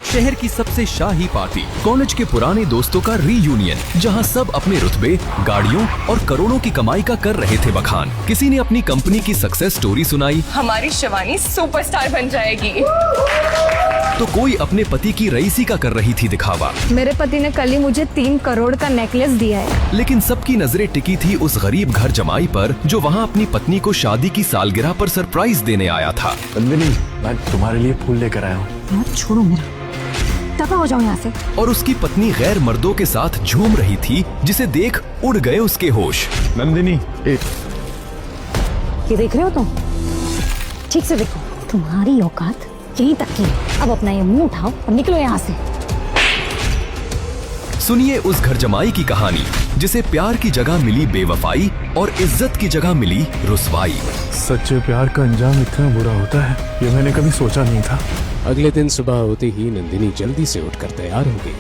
शहर की सबसे शाही पार्टी, कॉलेज के पुराने दोस्तों का रीयूनियन, जहां सब अपने रुतबे, गाड़ियों और करोड़ों की कमाई का कर रहे थे बखान। किसी ने अपनी कंपनी की सक्सेस स्टोरी सुनाई, हमारी शिवानी सुपरस्टार बन जाएगी। तो कोई अपने पति की रईसी का कर रही थी दिखावा। मेरे पति ने कल ही मुझे 3 करोड़ का नेकलेस दिया है। लेकिन सबकी नजरें टिकी थी उस गरीब घर जमाई पर, जो वहाँ अपनी पत्नी को शादी की सालगिरह पर सरप्राइज देने आया था। नंदिनी, मैं तुम्हारे लिए फूल लेकर आया हूँ। मत छोड़ो मेरा, दफा हो जाओ यहाँ से। और उसकी पत्नी गैर मर्दों के साथ झूम रही थी, जिसे देख उड़ गए उसके होश। नंदिनी, ये देख रहे हो तुम? ठीक से देखो, तुम्हारी औकात यहीं तक की है। अब अपना ये मुंह उठाओ और निकलो यहाँ से। सुनिए उस घर जमाई की कहानी, जिसे प्यार की जगह मिली बेवफाई और इज्जत की जगह मिली रुसवाई। सच्चे प्यार का अंजाम इतना बुरा होता है, ये मैंने कभी सोचा नहीं था। अगले दिन सुबह होते ही नंदिनी जल्दी से उठकर तैयार हो गई।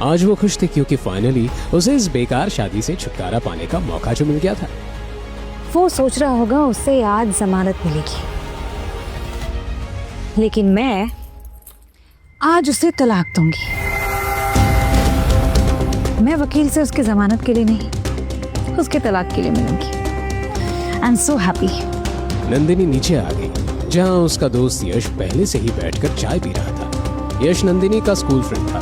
आज वो खुश थी क्योंकि फाइनली उसे इस बेकार शादी से छुटकारा पाने का मौका जो मिल गया था। वो सोच रहा होगा उसे आज जमानत मिलेगी, लेकिन मैं आज उसे तलाक दूंगी। मैं वकील से उसकी जमानत के लिए नहीं, उसके तलाक के लिए मिलूंगी। I am so happy. Nandini नीचे आ गई, जहां उसका दोस्त यश पहले से ही बैठकर चाय पी रहा था। यश नंदिनी का स्कूल फ्रेंड था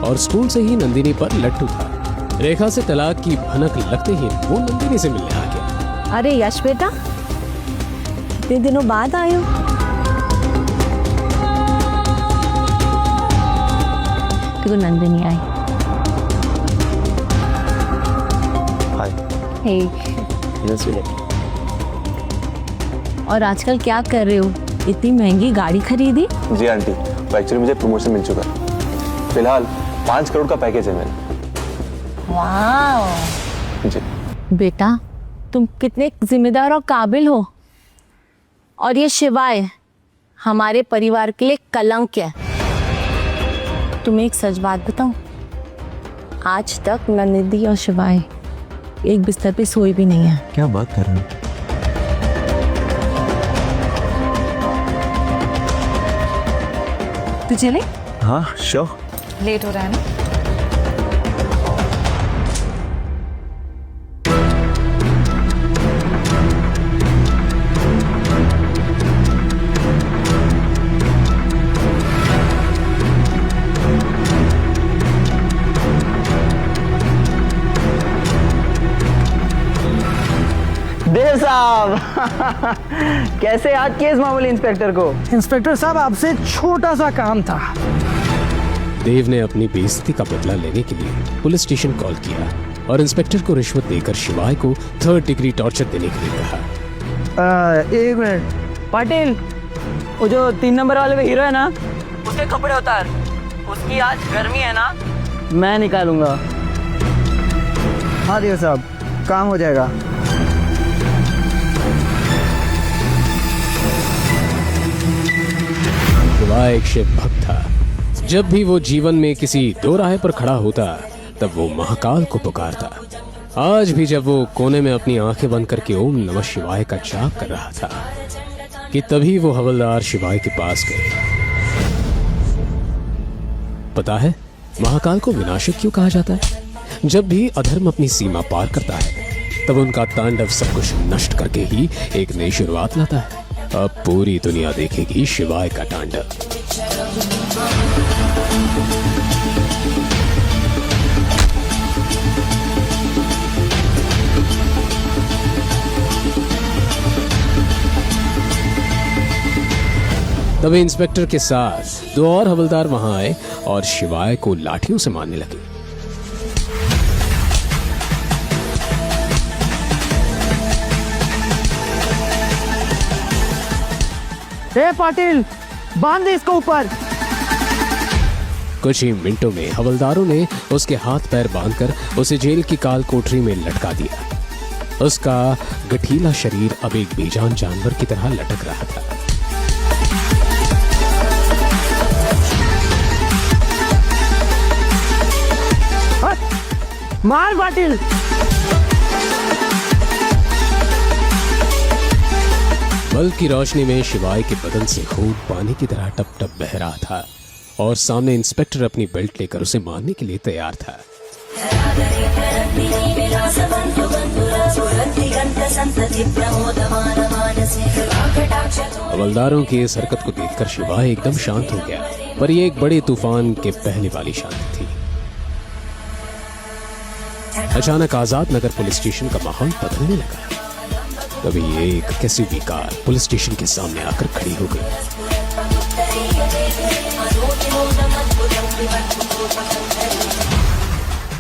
और स्कूल से ही नंदिनी पर लट्टू था। रेखा से तलाक की भनक लगते ही वो नंदिनी से मिलने आ गया। अरे यश बेटा, कितने दिनों बाद आए हो? क्यों नंदिनी आई? हे। और आजकल क्या कर रहे हो? इतनी महंगी गाड़ी खरीदी? जी आंटी, एक्चुअली मुझे प्रमोशन मिल चुका है। फिलहाल 5 करोड़ का पैकेज है मेरा। वाह जी बेटा, तुम कितने जिम्मेदार और काबिल हो। और ये शिवाय हमारे परिवार के लिए कलंक है। तुम्हें एक सच बात बताऊं, आज तक नंदिनी और शिवाय एक बिस्तर पे सोई भी नहीं है। क्या बात कर रहे हो? तू चले? हाँ श्योर। लेट हो रहा है ना? देव साहब कैसे याद किए इस मामूली इंस्पेक्टर को? इंस्पेक्टर साहब, आपसे छोटा सा काम था। देव ने अपनी बेइज्जती का बदला लेने के लिए पुलिस स्टेशन कॉल किया और इंस्पेक्टर को रिश्वत देकर शिवाय को 3rd डिग्री टॉर्चर देने के लिए कहा। 1 मिनट पाटिल, वो जो 3 नंबर वाले का हीरो है ना, उसके कपड़े उतार। उसकी आज गर्मी है ना, मैं निकालूंगा। हाँ देव साहब, काम हो जाएगा। शिवाय एक शिव भक्त था। जब भी वो जीवन में किसी दो राह पर खड़ा होता, तब वो महाकाल को पुकारता। आज भी जब वो कोने में अपनी आंखें बंद करके ओम नमः शिवाय का जाप कर रहा था, कि तभी वो हवलदार शिवाय के पास गए। पता है महाकाल को विनाशक क्यों कहा जाता है? जब भी अधर्म अपनी सीमा पार करता है, तब उनका तांडव सब कुछ नष्ट करके ही एक नई शुरुआत लाता है। अब पूरी दुनिया देखेगी शिवाय का तांडव। तभी इंस्पेक्टर के साथ 2 और हवलदार वहां आए और शिवाय को लाठियों से मारने लगे। ए पाटिल, बांध दे इसको ऊपर। कुछ ही मिनटों में हवलदारों ने उसके हाथ पैर बांधकर उसे जेल की काल कोठरी में लटका दिया। उसका गठीला शरीर अब एक बेजान जानवर की तरह लटक रहा था। मार पाटिल। बल्ब की रोशनी में शिवाय के बदन से खून पानी की तरह टप टप बह रहा था और सामने इंस्पेक्टर अपनी बेल्ट लेकर उसे मारने के लिए तैयार था। हवलदारों की इस हरकत को देखकर शिवा एकदम शांत हो गया, पर यह एक बड़े तूफान के पहले वाली शांति थी। अचानक आजाद नगर पुलिस स्टेशन का माहौल बदलने लगा। तभी एक एसयूवी कार पुलिस स्टेशन के सामने आकर खड़ी हो गई।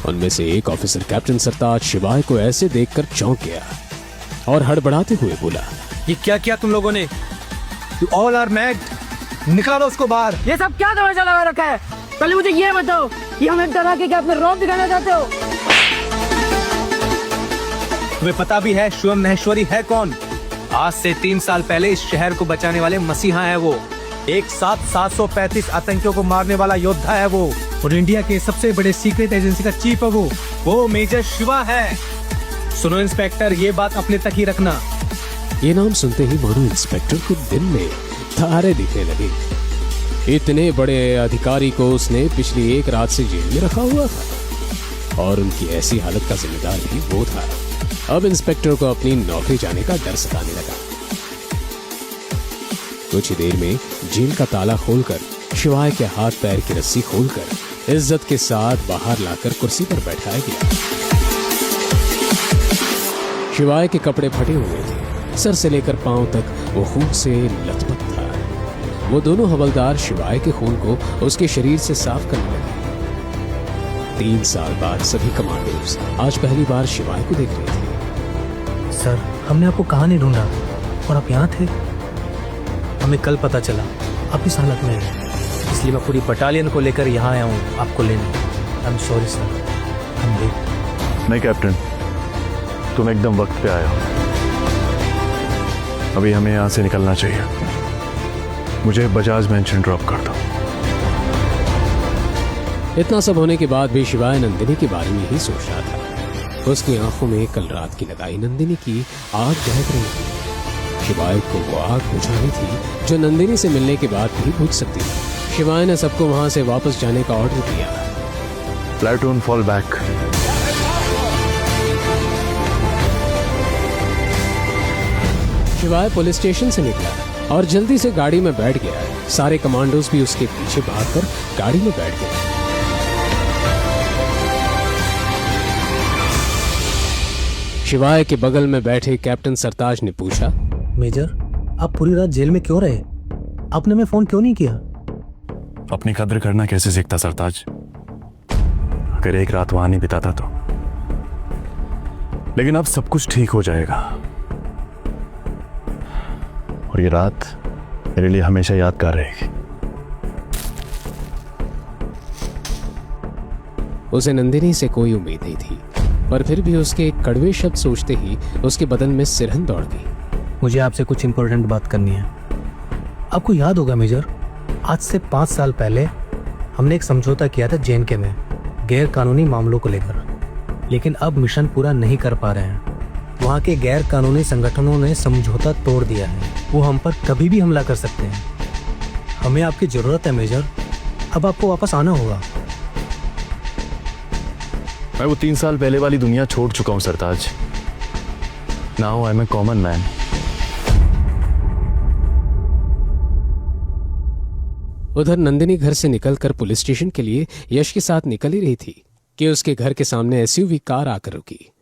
उनमें से एक ऑफिसर कैप्टन सरताज शिवाय को ऐसे देखकर चौंक गया और हड़बड़ाते हुए बोला, ये क्या किया तुम लोगों ने? You all are mad. निकालो उसको बाहर। ये सब क्या तमाशा लगा रखा है? पहले मुझे ये बताओ कि हमें डरा के क्या अपने रौब दिखाना चाहते हो? तुम्हें पता भी है शिवम महेश्वरी है कौन? आज से 3 साल पहले इस शहर को बचाने वाले मसीहा है वो। एक साथ 735 आतंकियों को मारने वाला योद्धा है वो, और इंडिया के सबसे बड़े सीक्रेट एजेंसी का चीफ है वो मेजर शिवा है। सुनो इंस्पेक्टर, ये बात अपने तक ही रखना। ये नाम सुनते ही मानो इंस्पेक्टर के दिल में तारे दिखने लगे। इतने बड़े अधिकारी को उसने पिछली एक रात से जेल में रखा हुआ था, और उनकी ऐसी हालत का जिम्मेदार भी वो था। अब इंस्पेक्टर को अपनी नौकरी जाने का डर सताने लगा। कुछ ही देर में जेल का ताला खोलकर शिवाय के हाथ पैर की रस्सी खोलकर इज्जत के साथ बाहर लाकर कुर्सी पर बैठाया गया। शिवाय के कपड़े फटे हुए थे, सर से लेकर पांव तक वो खून से लथपथ था। वो दोनों हवलदार शिवाय के खून को उसके शरीर से साफ करने लगे। 3 साल बाद सभी कमांडोज आज पहली बार शिवाय को देख रहे थे। सर, हमने आपको कहाँ नहीं ढूंढा और आप यहाँ थे। हमें कल पता चला आप इस हालत में हैं, इसलिए मैं पूरी बटालियन को लेकर यहाँ आया हूँ आपको लेने। आई एम सॉरी सर, हम लेट। नहीं कैप्टन, तुम एकदम वक्त पे आए हो। अभी हमें यहाँ से निकलना चाहिए। मुझे बजाज मेंशन ड्रॉप कर दो। इतना सब होने के बाद भी शिवाय नंदिनी के बारे में ही सोच रहा था। उसकी आंखों में कल रात की लगाई नंदिनी की आग दहक रही थी। शिवाय को वो आग बुझानी थी जो नंदिनी से मिलने के बाद भी बुझ सकती थी। शिवाय ने सबको वहां से वापस जाने का ऑर्डर दिया। Platoon fall back. शिवाय पुलिस स्टेशन से निकला और जल्दी से गाड़ी में बैठ गया। सारे कमांडोज भी उसके पीछे भागकर गाड़ी में बैठ गए। शिवाय के बगल में बैठे कैप्टन सरताज ने पूछा, मेजर, आप पूरी रात जेल में क्यों रहे? आपने हमें फोन क्यों नहीं किया? अपनी कद्र करना कैसे सीखता सरताज? अगर एक रात वहां नहीं बिताता तो। लेकिन अब सब कुछ ठीक हो जाएगा, और ये रात मेरे लिए हमेशा यादगार रहेगी। उसे नंदिनी से कोई उम्मीद नहीं थी, पर फिर भी उसके कड़वे शब्द सोचते ही उसके बदन में सिरहन दौड़ गई। मुझे आपसे कुछ इंपॉर्टेंट बात करनी है। आपको याद होगा मेजर, आज से 5 साल पहले हमने एक समझौता किया था जेएनके में गैर कानूनी मामलों को लेकर, लेकिन अब मिशन पूरा नहीं कर पा रहे हैं। वहाँ के गैर कानूनी संगठनों ने समझौता तोड़ दिया है। वो हम पर कभी भी हमला कर सकते हैं। हमें आपकी जरूरत है मेजर, अब आपको वापस आना होगा। मैं वो 3 साल पहले वाली दुनिया छोड़ चुका हूं Sartaj. Now I am a common man. उधर नंदिनी घर से निकलकर पुलिस स्टेशन के लिए यश के साथ निकल ही रही थी कि उसके घर के सामने एसयूवी कार आकर रुकी।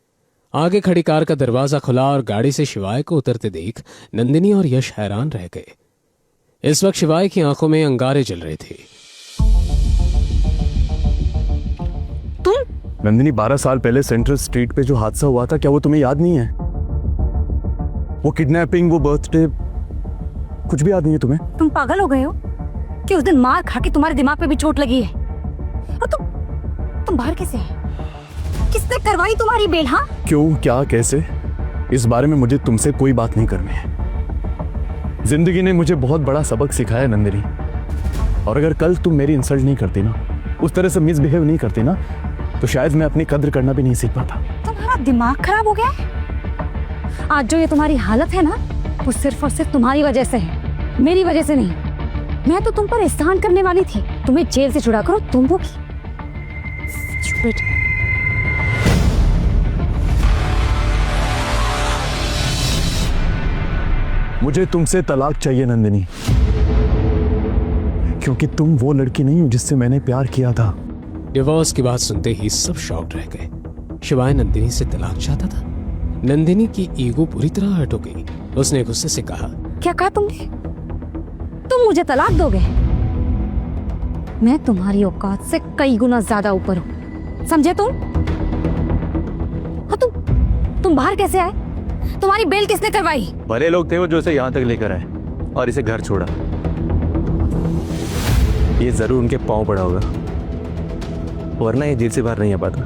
आगे खड़ी कार का दरवाजा खुला और गाड़ी से शिवाय को उतरते देख नंदिनी और यश हैरान रह गए। इस वक्त शिवाय की आंखों में अंगारे जल रहे थे। नंदिनी, 12 साल पहले सेंट्रल स्ट्रीट पे जो हादसा हुआ था, क्या वो तुम्हें याद नहीं है? वो किडनैपिंग, वो बर्थडे, कुछ भी याद नहीं है तुम्हें? तुम पागल हो गए हो कि उस दिन मार खा के तुम्हारे दिमाग पे भी चोट लगी है? और तुम बाहर कैसे है? किसने करवाई तुम्हारी बेल? हाँ, क्यों, क्या, कैसे? इस बारे में मुझे तुमसे कोई बात नहीं करनी है। जिंदगी ने मुझे बहुत बड़ा सबक सिखाया नंदिनी, और अगर कल तुम मेरी इंसल्ट नहीं करती ना, उस तरह से मिसबिहेव नहीं करती ना, तो शायद मैं अपनी कद्र करना भी नहीं सीख पाता। तुम्हारा दिमाग खराब हो गया? आज जो ये तुम्हारी हालत है ना, वो सिर्फ और सिर्फ तुम्हारी वजह से है, मेरी वजह से नहीं। मैं तो तुम पर एहसान करने वाली थी तुम्हें जेल से छुड़ा करो तुम वो Stupid. मुझे तुमसे तलाक चाहिए नंदिनी, क्योंकि तुम वो लड़की नहीं हो जिससे मैंने प्यार किया था। डिवोर्स की बात सुनते ही सब शॉक्ड रह गए। शिवाय नंदिनी से तलाक चाहता था। नंदिनी की ईगो पूरी तरह हर्ट हो गई। उसने गुस्से से कहा, क्या कहा तुमने? तुम मुझे तलाक दोगे? मैं तुम्हारी औकात से कई गुना ज्यादा ऊपर हूं, समझे तुम? हाँ, तुम बाहर कैसे आए? तुम्हारी बेल किसने करवाई? भले लोग थे वो जो इसे यहाँ तक लेकर आए और इसे घर छोड़ा। ये जरूर उनके पांव पड़ा होगा, वरना ये जेल से बाहर नहीं आ पाता।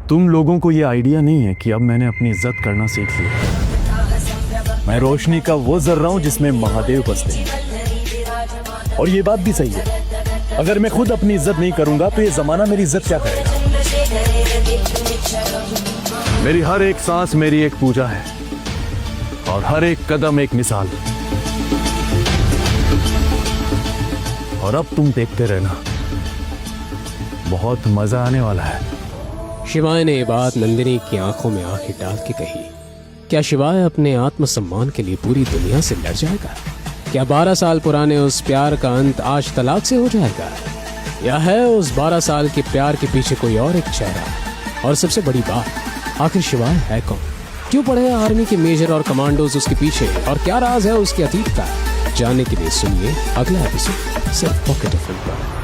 तुम लोगों को ये आइडिया नहीं है कि अब मैंने अपनी इज्जत करना सीख लिया। मैं रोशनी का वो जर्रा हूं जिसमें महादेव बसते हैं। और ये बात भी सही है, अगर मैं खुद अपनी इज्जत नहीं करूंगा तो ये जमाना मेरी इज्जत क्या करेगा? मेरी हर एक सांस मेरी एक पूजा है और हर एक कदम एक मिसाल। और अब तुम देखते रहना, बहुत मजा आने वाला है। शिवाय ने ये बात नंदिनी की आंखों में आंखें डाल के कही। क्या शिवाय अपने आत्मसम्मान के लिए पूरी दुनिया से लड़ जाएगा? क्या 12 साल पुराने उस प्यार का अंत आज तलाक से हो जाएगा? या है उस 12 साल के प्यार के पीछे कोई और एक चेहरा? और सबसे बड़ी बात, आखिर शिवाय है कौन? क्यों पड़े आर्मी के मेजर और कमांडोज उसके पीछे? और क्या राज है उसके अतीत का? जानने के लिए सुनिए अगला एपिसोड सिर्फ पॉकेट एफएम पर।